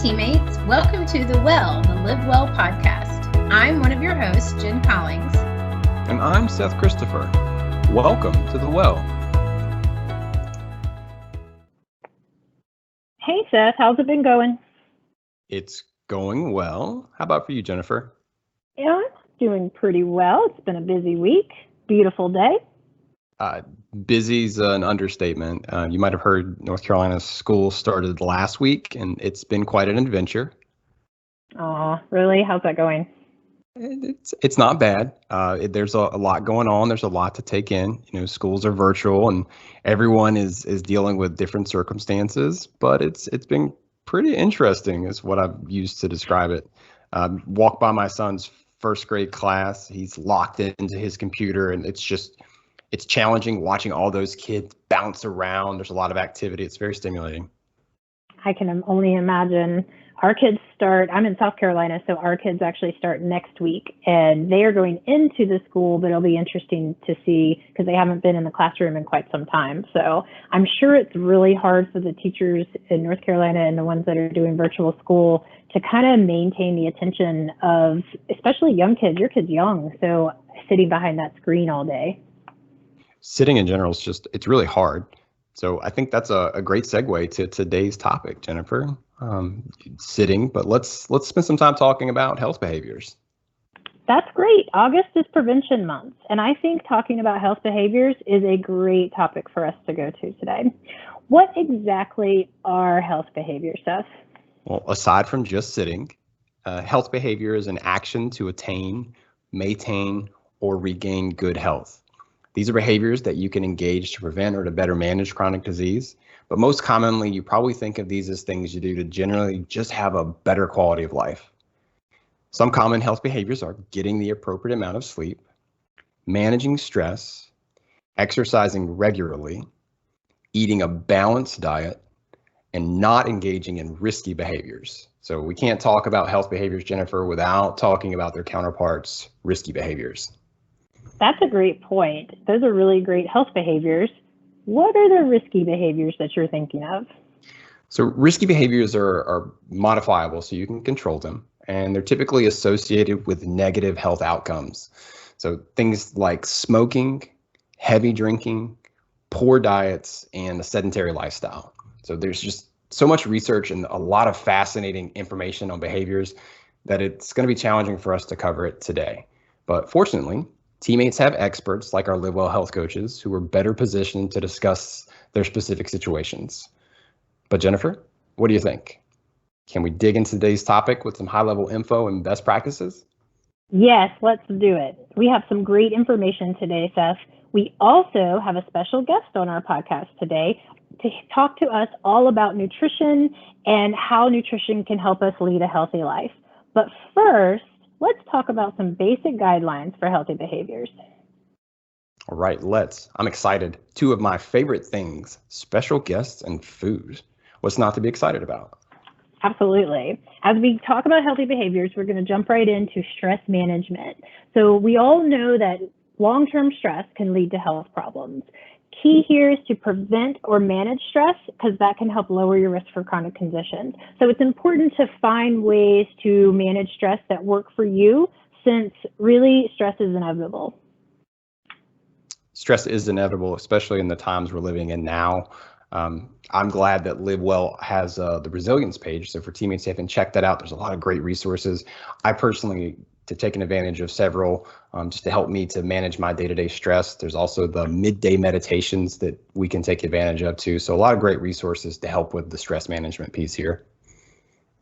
teammates. Welcome to the LiveWELL podcast. I'm one of your hosts, Jen Collings. And I'm Seth Christopher. Welcome to the Well. Hey, Seth, how's it been going? It's going well. How about for you, Jennifer? Yeah, it's doing pretty well. It's been a busy week. Beautiful day. Busy's an understatement. You might have heard North Carolina's school started last week, and it's been quite an adventure. Oh, really? How's that going? It's not bad. There's a lot going on. There's a lot to take in. You know, schools are virtual, and everyone is dealing with different circumstances. But it's been pretty interesting, is what I've used to describe it. Walk by my son's first grade class. He's locked into his computer, and it's challenging watching all those kids bounce around. There's a lot of activity. It's very stimulating. I can only imagine. Our kids I'm in South Carolina, so our kids actually start next week, and they are going into the school, but it'll be interesting to see because they haven't been in the classroom in quite some time. So I'm sure it's really hard for the teachers in North Carolina and the ones that are doing virtual school to kind of maintain the attention of, especially young kids. Your kid's young, so sitting behind that screen all day. Sitting in general is it's really hard. So I think that's a great segue to today's topic, Jennifer. Sitting, but let's spend some time talking about health behaviors. That's great. August is prevention month, and I think talking about health behaviors is a great topic for us to go to today. What exactly are health behaviors, Seth? Well, aside from just sitting, health behavior is an action to attain, maintain, or regain good health. These are behaviors that you can engage to prevent or to better manage chronic disease. But most commonly, you probably think of these as things you do to generally just have a better quality of life. Some common health behaviors are getting the appropriate amount of sleep, managing stress, exercising regularly, eating a balanced diet, and not engaging in risky behaviors. So we can't talk about health behaviors, Jennifer, without talking about their counterparts, risky behaviors. That's a great point. Those are really great health behaviors. What are the risky behaviors that you're thinking of? So risky behaviors are modifiable, so you can control them, and they're typically associated with negative health outcomes. So things like smoking, heavy drinking, poor diets, and a sedentary lifestyle. So there's just so much research and a lot of fascinating information on behaviors that it's going to be challenging for us to cover it today. But fortunately, teammates have experts like our LiveWELL health coaches who are better positioned to discuss their specific situations. But Jennifer, what do you think? Can we dig into today's topic with some high-level info and best practices? Yes, let's do it. We have some great information today, Seth. We also have a special guest on our podcast today to talk to us all about nutrition and how nutrition can help us lead a healthy life. But first, let's talk about some basic guidelines for healthy behaviors. All right, I'm excited. Two of my favorite things, special guests and food. What's not to be excited about? Absolutely. As we talk about healthy behaviors, we're going to jump right into stress management. So we all know that long-term stress can lead to health problems. Key here is to prevent or manage stress because that can help lower your risk for chronic conditions. So it's important to find ways to manage stress that work for you, since really stress is inevitable. Stress is inevitable, especially in the times we're living in now. I'm glad that LiveWELL has the resilience page. So for teammates who haven't checked that out, there's a lot of great resources. I personally to taken advantage of several just to help me to manage my day-to-day stress. There's also the midday meditations that we can take advantage of too. So a lot of great resources to help with the stress management piece here.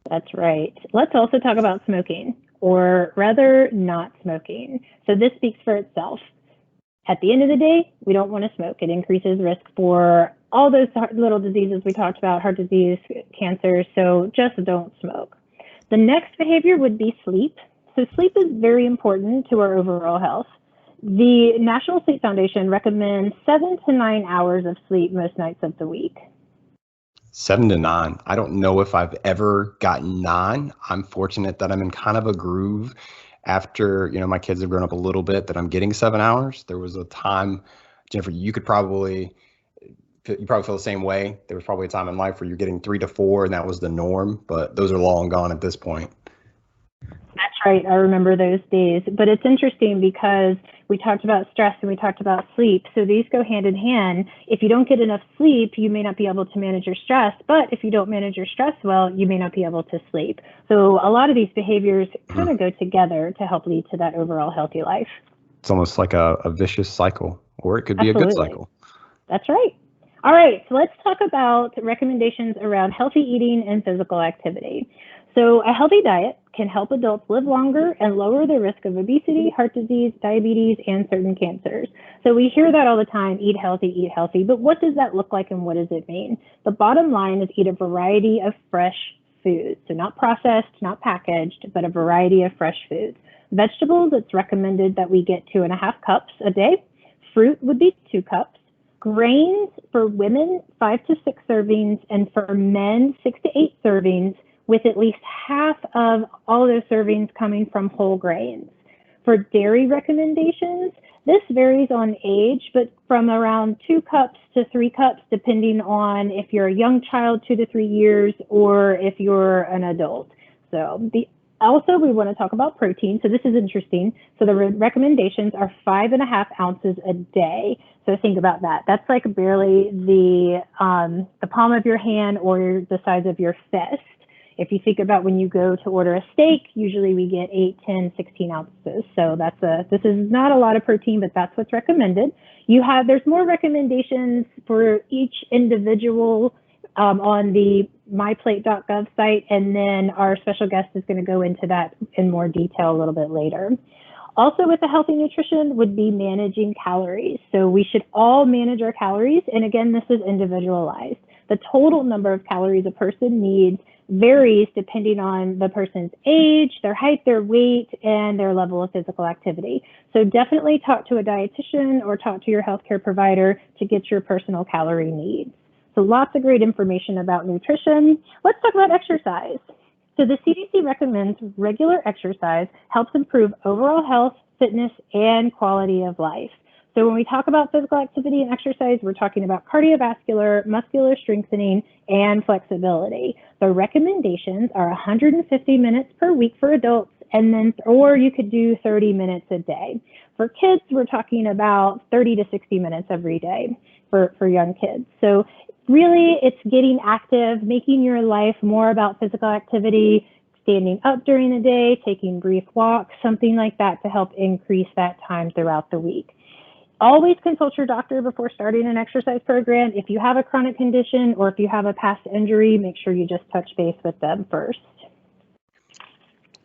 That's right. Let's also talk about smoking, or rather not smoking. So this speaks for itself. At the end of the day, we don't want to smoke. It increases risk for all those little diseases we talked about, heart disease, cancer. So just don't smoke. The next behavior would be sleep. So sleep is very important to our overall health. The National Sleep Foundation recommends 7 to 9 hours of sleep most nights of the week. 7 to 9. I don't know if I've ever gotten 9. I'm fortunate that I'm in kind of a groove after, my kids have grown up a little bit, that I'm getting 7 hours. There was a time, Jennifer, you could probably you probably feel the same way. There was probably a time in life where you're getting 3 to 4 and that was the norm, but those are long gone at this point. That's right. I remember those days. But it's interesting because we talked about stress and we talked about sleep. So these go hand in hand. If you don't get enough sleep, you may not be able to manage your stress. But if you don't manage your stress well, you may not be able to sleep. So a lot of these behaviors kind of go together to help lead to that overall healthy life. It's almost like a vicious cycle, or it could be Absolutely. a good cycle. That's right. All right, so let's talk about recommendations around healthy eating and physical activity. So a healthy diet can help adults live longer and lower the risk of obesity, heart disease, diabetes, and certain cancers. So we hear that all the time, eat healthy, but what does that look like and what does it mean? The bottom line is eat a variety of fresh foods. So not processed, not packaged, but a variety of fresh foods. Vegetables, it's recommended that we get 2.5 cups a day. Fruit would be 2 cups. Grains for women, 5 to 6 servings, and for men, 6 to 8 servings, with at least half of all those servings coming from whole grains. For dairy recommendations, this varies on age, but from around 2 cups to 3 cups, depending on if you're a young child, 2 to 3 years, or if you're an adult. So also, we want to talk about protein. So this is interesting. So the recommendations are 5.5 ounces a day. So think about that. That's like barely the palm of your hand or the size of your fist. If you think about when you go to order a steak, usually we get 8, 10, 16 ounces. So this is not a lot of protein, but that's what's recommended. There's more recommendations for each individual on the myplate.gov site, and then our special guest is going to go into that in more detail a little bit later. Also with the healthy nutrition would be managing calories. So we should all manage our calories, and again, this is individualized. The total number of calories a person needs varies depending on the person's age, their height, their weight, and their level of physical activity. So definitely talk to a dietitian or talk to your healthcare provider to get your personal calorie needs. So lots of great information about nutrition. Let's talk about exercise. So the CDC recommends regular exercise helps improve overall health, fitness, and quality of life. So when we talk about physical activity and exercise, we're talking about cardiovascular, muscular strengthening, and flexibility. The recommendations are 150 minutes per week for adults, or you could do 30 minutes a day. For kids, we're talking about 30 to 60 minutes every day for young kids. So really, it's getting active, making your life more about physical activity, standing up during the day, taking brief walks, something like that to help increase that time throughout the week. Always consult your doctor before starting an exercise program. If you have a chronic condition or if you have a past injury, make sure you just touch base with them first.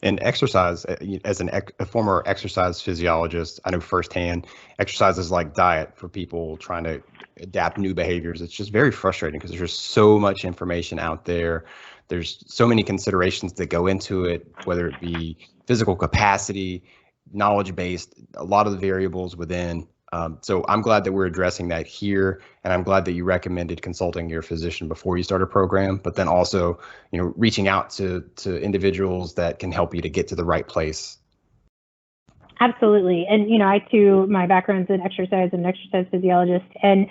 And exercise, as a former exercise physiologist, I know firsthand, exercise is like diet for people trying to adapt new behaviors. It's just very frustrating because there's just so much information out there. There's so many considerations that go into it, whether it be physical capacity, knowledge-based, a lot of the variables within. So I'm glad that we're addressing that here, and I'm glad that you recommended consulting your physician before you start a program, but then also, reaching out to individuals that can help you to get to the right place. Absolutely. And, I too, my background's in exercise and exercise physiologist. And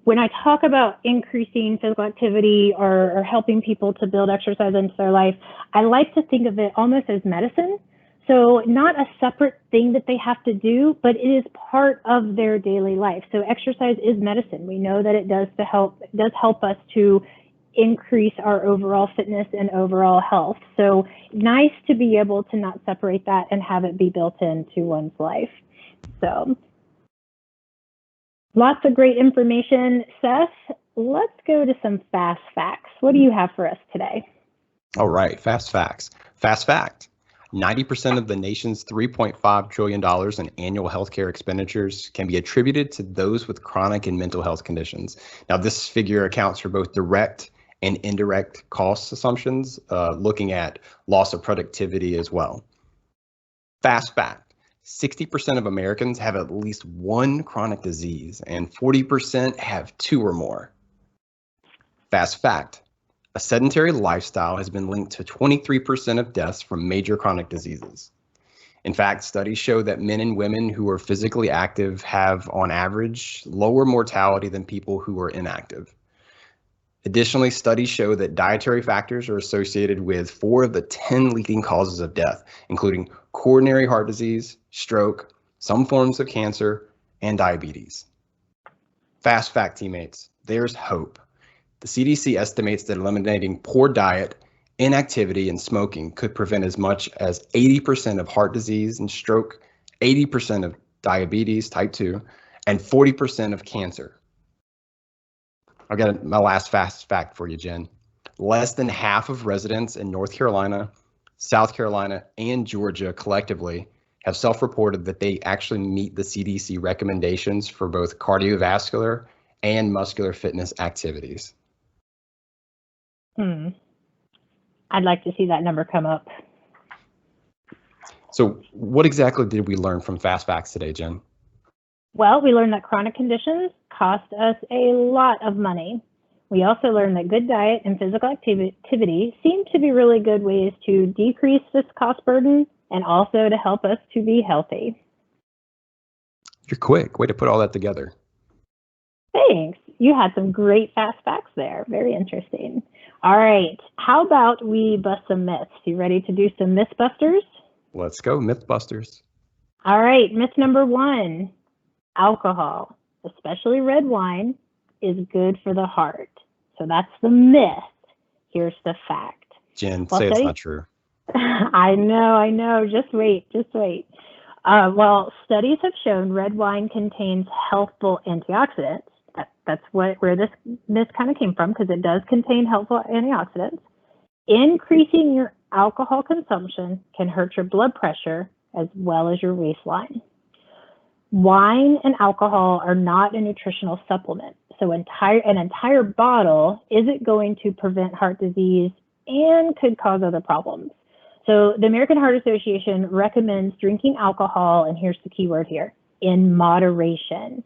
when I talk about increasing physical activity or helping people to build exercise into their life, I like to think of it almost as medicine. So not a separate thing that they have to do, but it is part of their daily life. So exercise is medicine. We know that it does help us to increase our overall fitness and overall health. So nice to be able to not separate that and have it be built into one's life. So lots of great information. Seth, let's go to some fast facts. What do you have for us today? All right, fast facts. Fast fact. 90% of the nation's $3.5 trillion in annual healthcare expenditures can be attributed to those with chronic and mental health conditions. Now, this figure accounts for both direct and indirect cost assumptions, looking at loss of productivity as well. Fast fact, 60% of Americans have at least one chronic disease and 40% have 2 or more. Fast fact, a sedentary lifestyle has been linked to 23% of deaths from major chronic diseases. In fact, studies show that men and women who are physically active have, on average, lower mortality than people who are inactive. Additionally, studies show that dietary factors are associated with 4 of the 10 leading causes of death, including coronary heart disease, stroke, some forms of cancer, and diabetes. Fast fact, teammates, there's hope. The CDC estimates that eliminating poor diet, inactivity, and smoking could prevent as much as 80% of heart disease and stroke, 80% of diabetes type 2, and 40% of cancer. I've got my last fast fact for you, Jen. Less than half of residents in North Carolina, South Carolina, and Georgia collectively have self-reported that they actually meet the CDC recommendations for both cardiovascular and muscular fitness activities. I'd like to see that number come up. So what exactly did we learn from Fast Facts today, Jen? Well, we learned that chronic conditions cost us a lot of money. We also learned that good diet and physical activity seem to be really good ways to decrease this cost burden and also to help us to be healthy. You're quick. Way to put all that together. Thanks. You had some great fast facts there. Very interesting. All right. How about we bust some myths? You ready to do some Mythbusters? Let's go, Mythbusters. All right. Myth number 1. Alcohol, especially red wine, is good for the heart. So that's the myth. Here's the fact. Jen, say it's not true. I know. Just wait. Well, studies have shown red wine contains healthful antioxidants. That's where this myth kind of came from, because it does contain helpful antioxidants. Increasing your alcohol consumption can hurt your blood pressure as well as your waistline. Wine and alcohol are not a nutritional supplement. So an entire bottle isn't going to prevent heart disease and could cause other problems. So the American Heart Association recommends drinking alcohol, and here's the key word here, in moderation.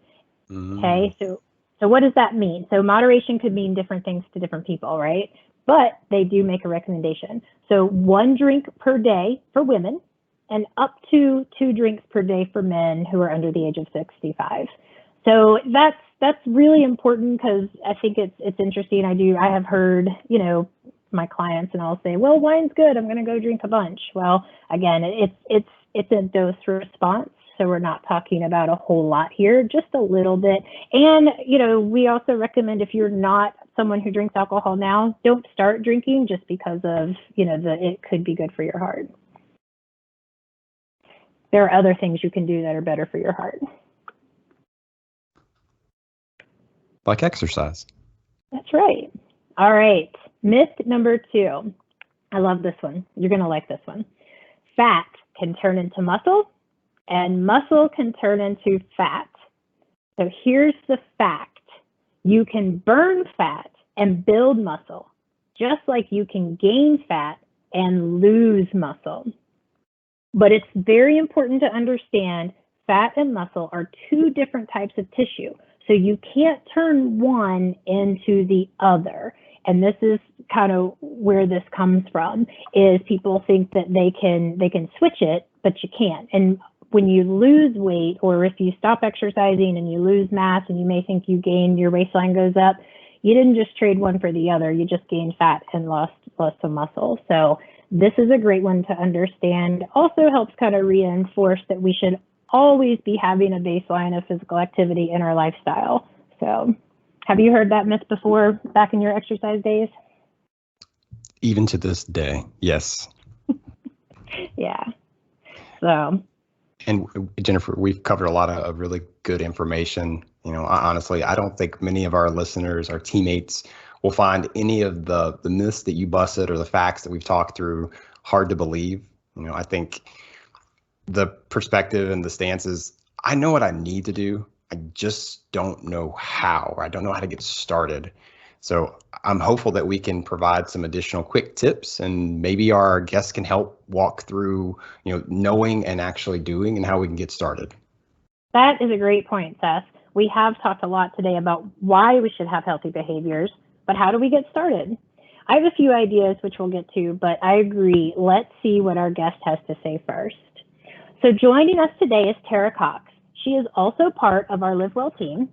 Okay, so what does that mean? So moderation could mean different things to different people, right? But they do make a recommendation. So 1 drink per day for women, and up to 2 drinks per day for men who are under the age of 65. So that's really important, because I think it's interesting. I have heard, my clients, and I'll say, well, wine's good, I'm going to go drink a bunch. Well, again, it's a dose response. So we're not talking about a whole lot here, just a little bit. And, we also recommend, if you're not someone who drinks alcohol now, don't start drinking just because of, it could be good for your heart. There are other things you can do that are better for your heart. Like exercise. That's right. All right. Myth number 2. I love this one. You're going to like this one. Fat can turn into muscle, and muscle can turn into fat. So here's the fact. You can burn fat and build muscle, just like you can gain fat and lose muscle. But it's very important to understand fat and muscle are 2 different types of tissue. So you can't turn one into the other. And this is kind of where this comes from, is people think that they can switch it, but you can't. And when you lose weight, or if you stop exercising and you lose mass and you may think you gained, your waistline goes up, you didn't just trade one for the other. You just gained fat and lost some muscle. So this is a great one to understand. Also helps kind of reinforce that we should always be having a baseline of physical activity in our lifestyle. So have you heard that myth before, back in your exercise days? Even to this day, yes. Yeah. So. And Jennifer, we've covered a lot of really good information. Honestly, I don't think many of our listeners, our teammates, will find any of the myths that you busted or the facts that we've talked through hard to believe. I think the perspective and the stance is, I know what I need to do. I just don't know how, or I don't know how to get started. So I'm hopeful that we can provide some additional quick tips, and maybe our guests can help walk through, knowing and actually doing, and how we can get started. That is a great point, Seth. We have talked a lot today about why we should have healthy behaviors, but how do we get started? I have a few ideas which we'll get to, but I agree. Let's see what our guest has to say first. So joining us today is Tara Cox. She is also part of our LiveWELL team.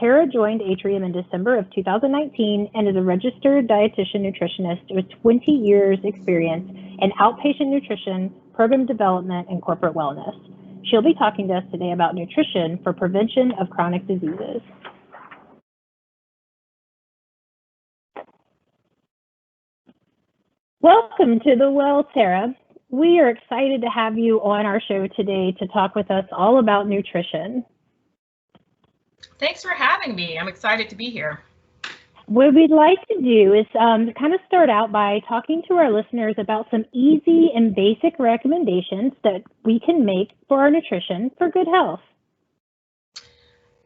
Tara joined Atrium in December of 2019 and is a registered dietitian nutritionist with 20 years experience in outpatient nutrition, program development, and corporate wellness. She'll be talking to us today about nutrition for prevention of chronic diseases. Welcome to the Well, Tara. We are excited to have you on our show today to talk with us all about nutrition. Thanks for having me. I'm excited to be here. What we'd like to do is kind of start out by talking to our listeners about some easy and basic recommendations that we can make for our nutrition for good health.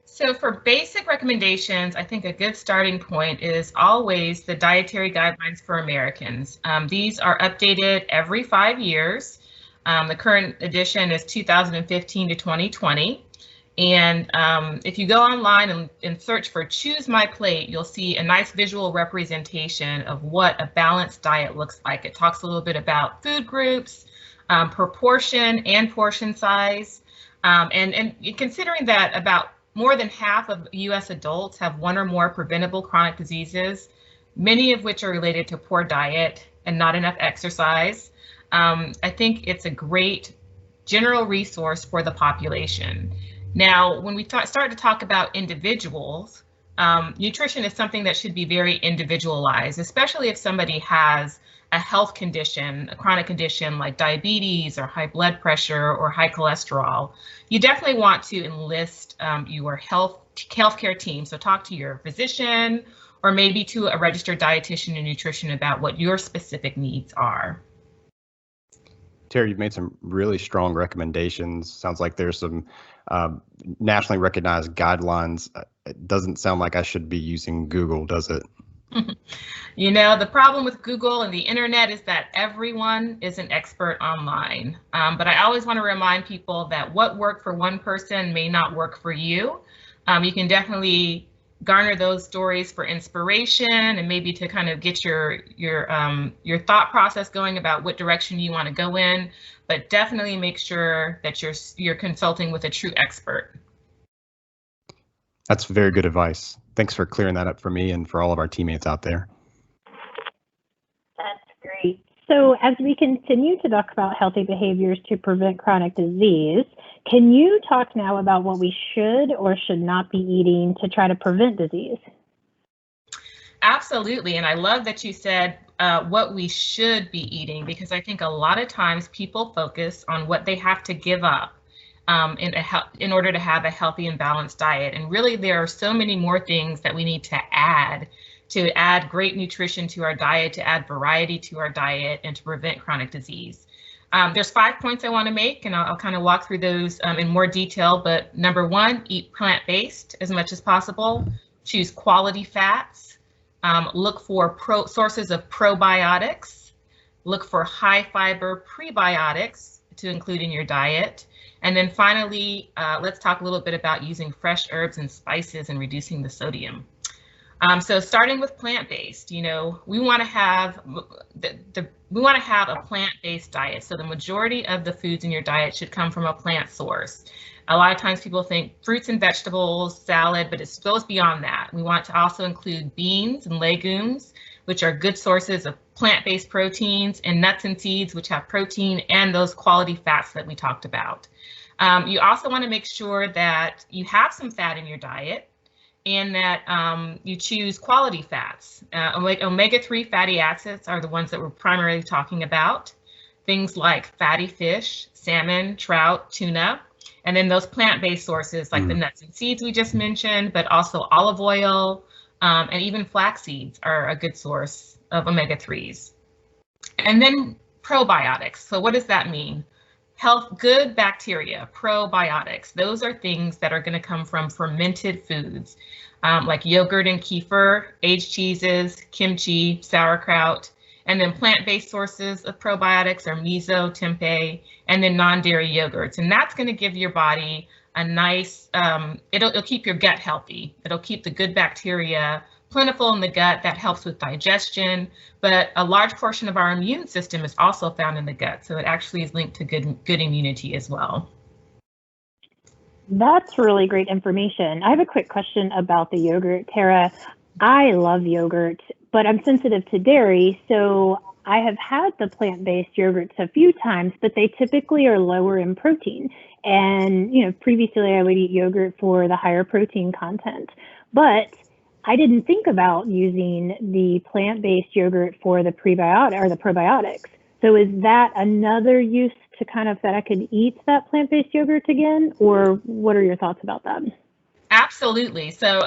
So for basic recommendations, I think a good starting point is always the dietary guidelines for Americans. These are updated every 5 years. The current edition is 2015 to 2020. And if you go online and search for Choose My Plate, you'll see a nice visual representation of what a balanced diet looks like. It talks a little bit about food groups, proportion and portion size. And considering that about more than half of US adults have one or more preventable chronic diseases, many of which are related to poor diet and not enough exercise, I think it's a great general resource for the population. Now, when we start to talk about individuals, nutrition is something that should be very individualized, especially if somebody has a health condition, a chronic condition like diabetes or high blood pressure or high cholesterol. You definitely want to enlist your healthcare team. So talk to your physician or maybe to a registered dietitian and nutrition about what your specific needs are. Terry, you've made some really strong recommendations. Sounds like there's some nationally recognized guidelines. It doesn't sound like I should be using Google, does it? You know, the problem with Google and the internet is that everyone is an expert online. But I always want to remind people that what worked for one person may not work for you. You can definitely garner those stories for inspiration and maybe to kind of get your thought process going about what direction you want to go in, but definitely make sure that you're consulting with a true expert. That's very good advice. Thanks for clearing that up for me and for all of our teammates out there. That's great. So as we continue to talk about healthy behaviors to prevent chronic disease, can you talk now about what we should or should not be eating to try to prevent disease? Absolutely. And I love that you said what we should be eating, because I think a lot of times people focus on what they have to give up in order to have a healthy and balanced diet. And really, there are so many more things that we need to add great nutrition to our diet, to add variety to our diet, and to prevent chronic disease. There's 5 points I want to make, and I'll kind of walk through those in more detail. But number one, eat plant-based as much as possible. Choose quality fats. Look for sources of probiotics. Look for high fiber prebiotics to include in your diet. And then finally, let's talk a little bit about using fresh herbs and spices and reducing the sodium. So starting with plant-based, you know, we want to have a plant-based diet. So the majority of the foods in your diet should come from a plant source. A lot of times people think fruits and vegetables, salad, but it goes beyond that. We want to also include beans and legumes, which are good sources of plant-based proteins, and nuts and seeds, which have protein and those quality fats that we talked about. You also want to make sure that you have some fat in your diet, and that you choose quality fats. Omega-3 fatty acids are the ones that we're primarily talking about. Things like fatty fish, salmon, trout, tuna, and then those plant-based sources like the nuts and seeds we just mentioned, but also olive oil and even flax seeds are a good source of omega-3s. And then probiotics. So what does that mean? Good bacteria, probiotics. Those are things that are going to come from fermented foods like yogurt and kefir, aged cheeses, kimchi, sauerkraut, and then plant-based sources of probiotics are miso, tempeh, and then non-dairy yogurts. And that's going to give your body a nice, it'll keep your gut healthy. It'll keep the good bacteria plentiful in the gut. That helps with digestion, but a large portion of our immune system is also found in the gut. So it actually is linked to good immunity as well. That's really great information. I have a quick question about the yogurt, Tara. I love yogurt, but I'm sensitive to dairy, so I have had the plant-based yogurts a few times, but they typically are lower in protein. And, you know, previously I would eat yogurt for the higher protein content, but I didn't think about using the plant-based yogurt for the prebiotic or the probiotics. So is that another use to kind of that I could eat that plant-based yogurt again, or what are your thoughts about that? Absolutely. So,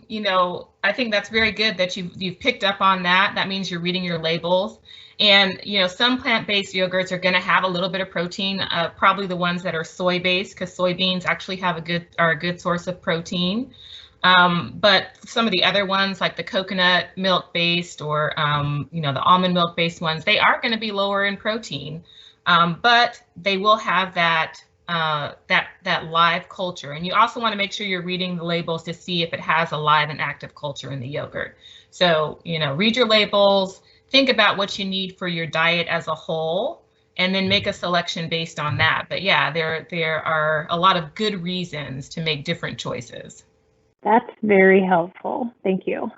you know, I think that's very good that you've picked up on that. That means you're reading your labels. And, you know, some plant-based yogurts are going to have a little bit of protein, probably the ones that are soy-based, because soybeans actually have a good source of protein. But some of the other ones, like the coconut milk-based or, you know, the almond milk-based ones, they are going to be lower in protein, but they will have that live culture. And you also want to make sure you're reading the labels to see if it has a live and active culture in the yogurt. So, you know, read your labels, think about what you need for your diet as a whole, and then make a selection based on that. But yeah, there are a lot of good reasons to make different choices. That's very helpful. Thank you.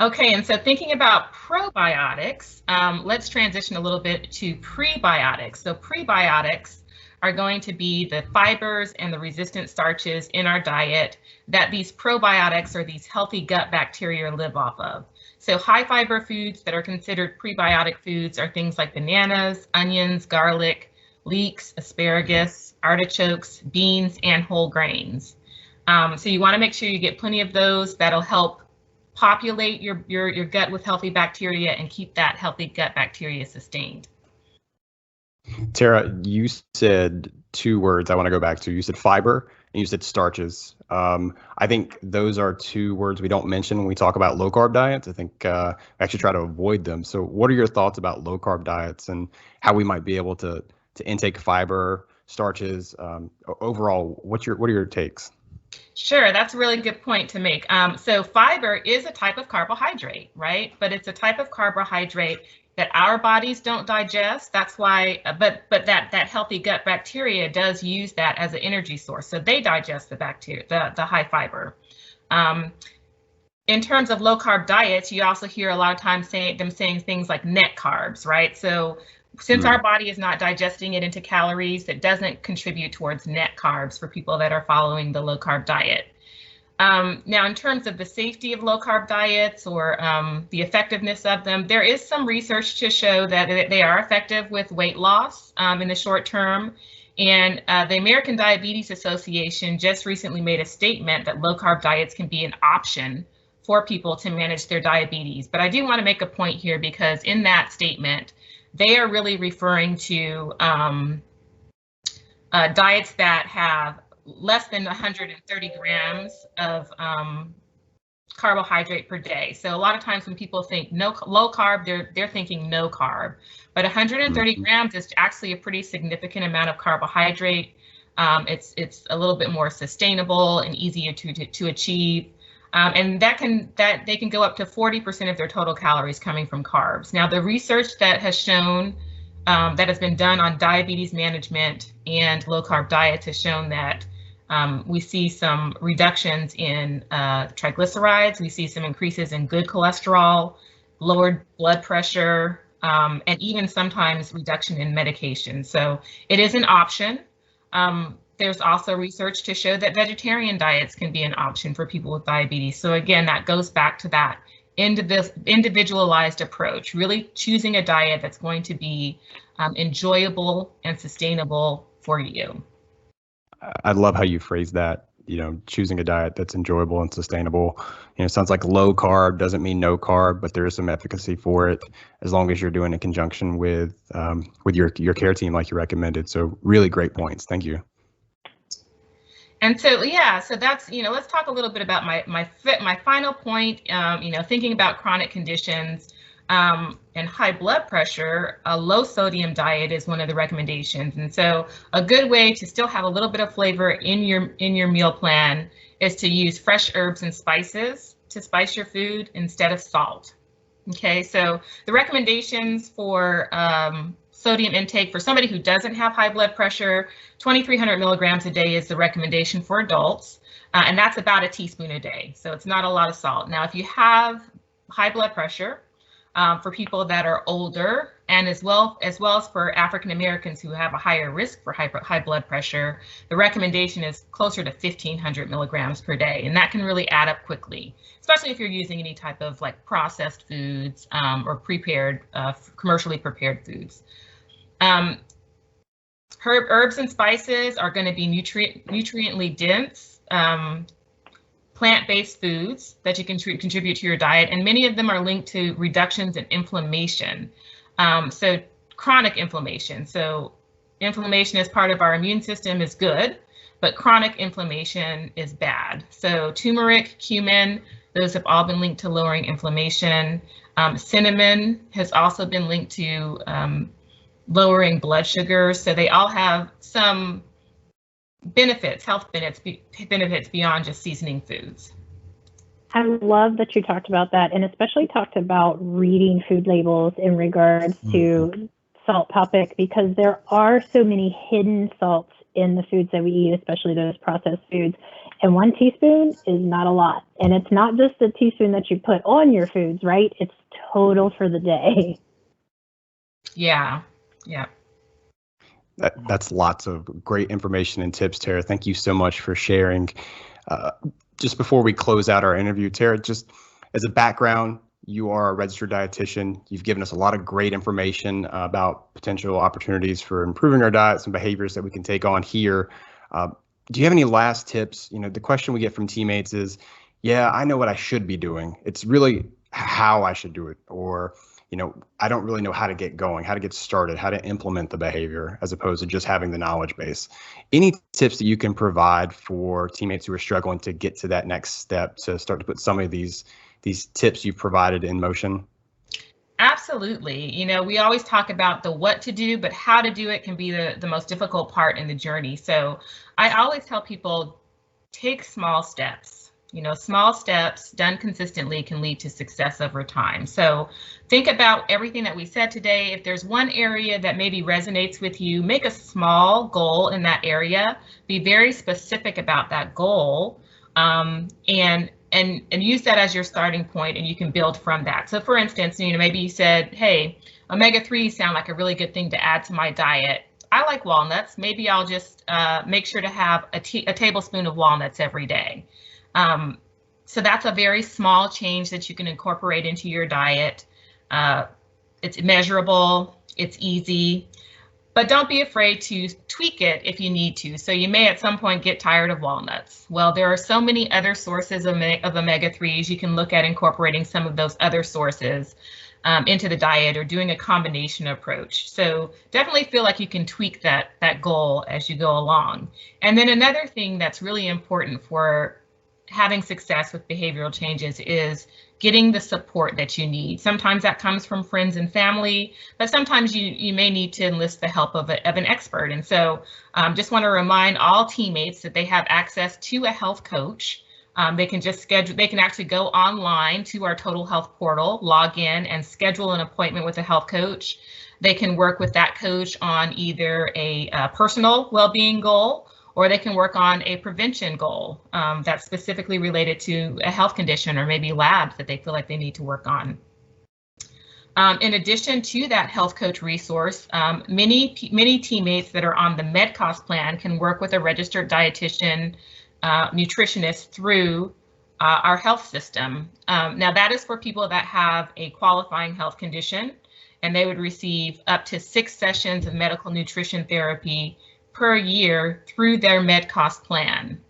Okay, and so thinking about probiotics, let's transition a little bit to prebiotics. So prebiotics are going to be the fibers and the resistant starches in our diet that these probiotics or these healthy gut bacteria live off of. So high fiber foods that are considered prebiotic foods are things like bananas, onions, garlic, leeks, asparagus, artichokes, beans, and whole grains. So you want to make sure you get plenty of those. That'll help populate your gut with healthy bacteria and keep that healthy gut bacteria sustained. Tara, you said two words I want to go back to. You said fiber and you said starches. I think those are two words we don't mention when we talk about low carb diets. I think we actually try to avoid them. So what are your thoughts about low carb diets and how we might be able to intake fiber, starches, overall? What are your takes? Sure, that's a really good point to make. So fiber is a type of carbohydrate, right? But it's a type of carbohydrate that our bodies don't digest. That's why, but that healthy gut bacteria does use that as an energy source. So they digest the bacteria, the high fiber. In terms of low carb diets, you also hear a lot of times saying things like net carbs, right? So since our body is not digesting it into calories, it doesn't contribute towards net carbs for people that are following the low carb diet. Now, in terms of the safety of low carb diets or the effectiveness of them, there is some research to show that they are effective with weight loss in the short term. And the American Diabetes Association just recently made a statement that low carb diets can be an option for people to manage their diabetes. But I do want to make a point here, because in that statement, they are really referring to diets that have less than 130 grams of carbohydrate per day. So a lot of times when people think low carb, they're thinking no carb. But 130 grams is actually a pretty significant amount of carbohydrate. It's a little bit more sustainable and easier to achieve. And they can go up to 40% of their total calories coming from carbs. Now, the research that has shown that has been done on diabetes management and low carb diets has shown that we see some reductions in triglycerides, we see some increases in good cholesterol, lowered blood pressure, and even sometimes reduction in medication. So it is an option. There's also research to show that vegetarian diets can be an option for people with diabetes. So again, that goes back to that individualized approach, really choosing a diet that's going to be enjoyable and sustainable for you. I love how you phrase that, choosing a diet that's enjoyable and sustainable. It sounds like low carb doesn't mean no carb, but there is some efficacy for it as long as you're doing it in conjunction with your care team like you recommended. So really great points. Thank you. And so, yeah, so that's, let's talk a little bit about my final point, thinking about chronic conditions and high blood pressure. A low sodium diet is one of the recommendations. And so a good way to still have a little bit of flavor in your meal plan is to use fresh herbs and spices to spice your food instead of salt. Okay, so the recommendations for sodium intake for somebody who doesn't have high blood pressure, 2,300 milligrams a day is the recommendation for adults, and that's about a teaspoon a day. So it's not a lot of salt. Now, if you have high blood pressure, for people that are older, and as well as for African Americans who have a higher risk for high blood pressure, the recommendation is closer to 1,500 milligrams per day, and that can really add up quickly, especially if you're using any type of like processed foods or commercially prepared foods. Herbs and spices are going to be nutriently dense, plant-based foods that you can contribute to your diet, and many of them are linked to reductions in inflammation. So chronic inflammation. So inflammation as part of our immune system is good, but chronic inflammation is bad. So turmeric, cumin, those have all been linked to lowering inflammation. Cinnamon has also been linked to lowering blood sugar. So they all have some health benefits beyond just seasoning foods. I love that you talked about that, and especially talked about reading food labels in regards to salt topic, because there are so many hidden salts in the foods that we eat, especially those processed foods. And 1 teaspoon is not a lot. And it's not just the teaspoon that you put on your foods, right? It's total for the day. Yeah. That's lots of great information and tips, Tara. Thank you so much for sharing. Just before we close out our interview, Tara, just as a background, you are a registered dietitian. You've given us a lot of great information about potential opportunities for improving our diets and behaviors that we can take on here. Do you have any last tips? You know, the question we get from teammates is, yeah, I know what I should be doing. It's really how I should do it, or you know, I don't really know how to get going, how to get started, how to implement the behavior, as opposed to just having the knowledge base. Any tips that you can provide for teammates who are struggling to get to that next step to start to put some of these tips you've provided in motion? Absolutely. You know, we always talk about the what to do, but how to do it can be the most difficult part in the journey. So I always tell people, take small steps. You know, small steps done consistently can lead to success over time. So think about everything that we said today. If there's one area that maybe resonates with you, make a small goal in that area. Be very specific about that goal, and use that as your starting point, and you can build from that. So for instance, you know, maybe you said, hey, omega-3s sound like a really good thing to add to my diet. I like walnuts. Maybe I'll just make sure to have a tablespoon of walnuts every day. So that's a very small change that you can incorporate into your diet. It's measurable, it's easy, but don't be afraid to tweak it if you need to. So you may at some point get tired of walnuts. Well, there are so many other sources of omega-3s. You can look at incorporating some of those other sources into the diet, or doing a combination approach. So definitely feel like you can tweak that goal as you go along. And then another thing that's really important for having success with behavioral changes is getting the support that you need. Sometimes that comes from friends and family, but sometimes you may need to enlist the help of an expert. And so just want to remind all teammates that they have access to a health coach. They can actually go online to our Total Health portal, log in, and schedule an appointment with a health coach. They can work with that coach on either a personal well-being goal, or they can work on a prevention goal that's specifically related to a health condition, or maybe labs that they feel like they need to work on. In addition to that health coach resource, many teammates that are on the MedCost plan can work with a registered dietitian, nutritionist through our health system. Now that is for people that have a qualifying health condition, and they would receive up to 6 sessions of medical nutrition therapy per year through their MedCost plan.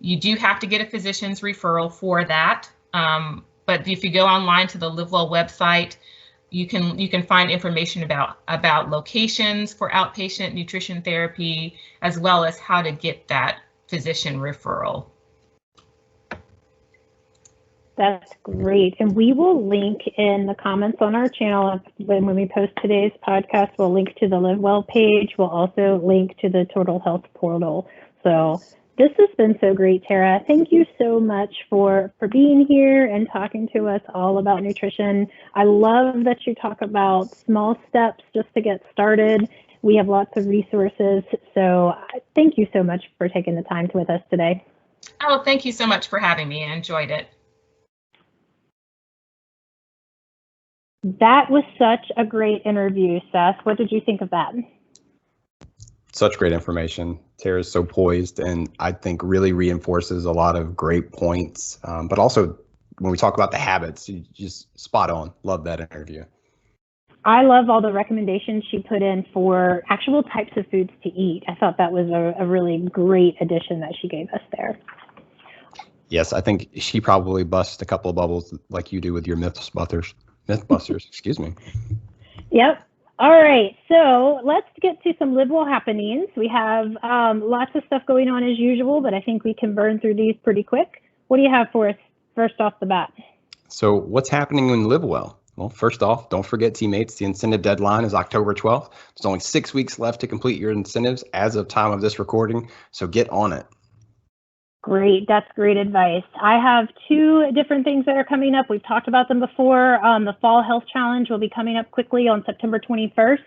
You do have to get a physician's referral for that, but if you go online to the LiveWELL website, you can find information about locations for outpatient nutrition therapy, as well as how to get that physician referral. That's great. And we will link in the comments on our channel when we post today's podcast. We'll link to the LiveWELL page. We'll also link to the Total Health portal. So This has been so great, Tara. Thank you so much for being here and talking to us all about nutrition. I love that you talk about small steps just to get started. We have lots of resources. So thank you so much for taking the time with us today. Oh, thank you so much for having me. I enjoyed it. That was such a great interview, Seth. What did you think of that? Such great information. Tara's so poised and I think really reinforces a lot of great points. But also when we talk about the habits, you just spot on. Love that interview. I love all the recommendations she put in for actual types of foods to eat. I thought that was a really great addition that she gave us there. Yes, I think she probably busts a couple of bubbles like you do with your Mythbusters, excuse me. Yep. All right, so let's get to some LiveWELL happenings. We have lots of stuff going on as usual, but I think we can burn through these pretty quick. What do you have for us first off the bat? So what's happening in LiveWELL? Well, first off, don't forget, teammates, the incentive deadline is October 12th. There's only 6 weeks left to complete your incentives as of time of this recording, so get on it. Great, that's great advice. I have 2 different things that are coming up. We've talked about them before. The Fall Health Challenge will be coming up quickly on September 21st.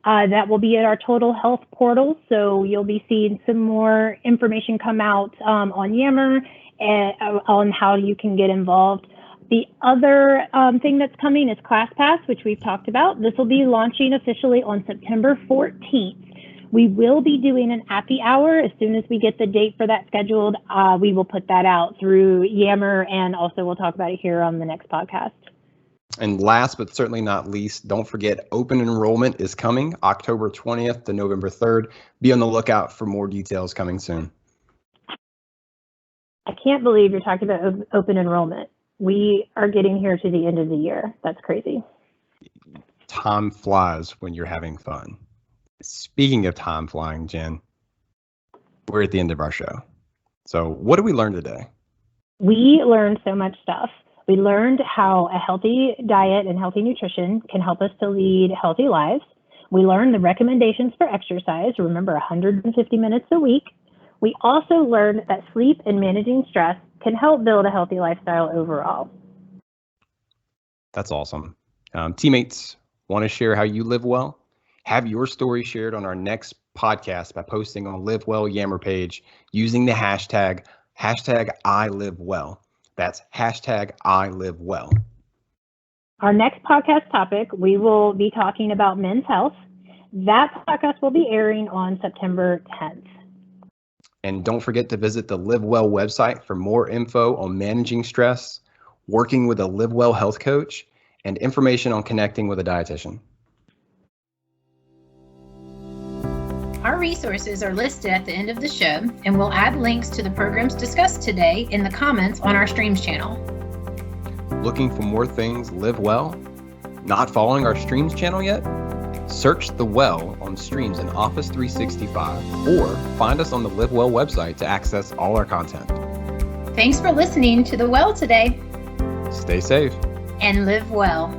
That will be at our Total Health portal, so you'll be seeing some more information come out on Yammer and on how you can get involved. The other thing that's coming is ClassPass, which we've talked about. This will be launching officially on September 14th. We will be doing an happy hour. As soon as we get the date for that scheduled, we will put that out through Yammer, and also we'll talk about it here on the next podcast. And last but certainly not least, don't forget open enrollment is coming October 20th to November 3rd. Be on the lookout for more details coming soon. I can't believe you're talking about open enrollment. We are getting here to the end of the year. That's crazy. Time flies when you're having fun. Speaking of time flying, Jen, we're at the end of our show. So what did we learn today? We learned so much stuff. We learned how a healthy diet and healthy nutrition can help us to lead healthy lives. We learned the recommendations for exercise. Remember, 150 minutes a week. We also learned that sleep and managing stress can help build a healthy lifestyle overall. That's awesome. Teammates, want to share how you live well? Have your story shared on our next podcast by posting on LiveWELL Yammer page using the hashtag #ILiveWell. That's #ILiveWell. Our next podcast topic, we will be talking about men's health. That podcast will be airing on September 10th. And don't forget to visit the LiveWELL website for more info on managing stress, working with a LiveWELL health coach, and information on connecting with a dietitian. Our resources are listed at the end of the show, and we'll add links to the programs discussed today in the comments on our Streams channel. Looking for more things Live Well? Not following our Streams channel yet? Search the Well on Streams in Office 365 or find us on the LiveWELL website to access all our content. Thanks for listening to The Well today. Stay safe and live well.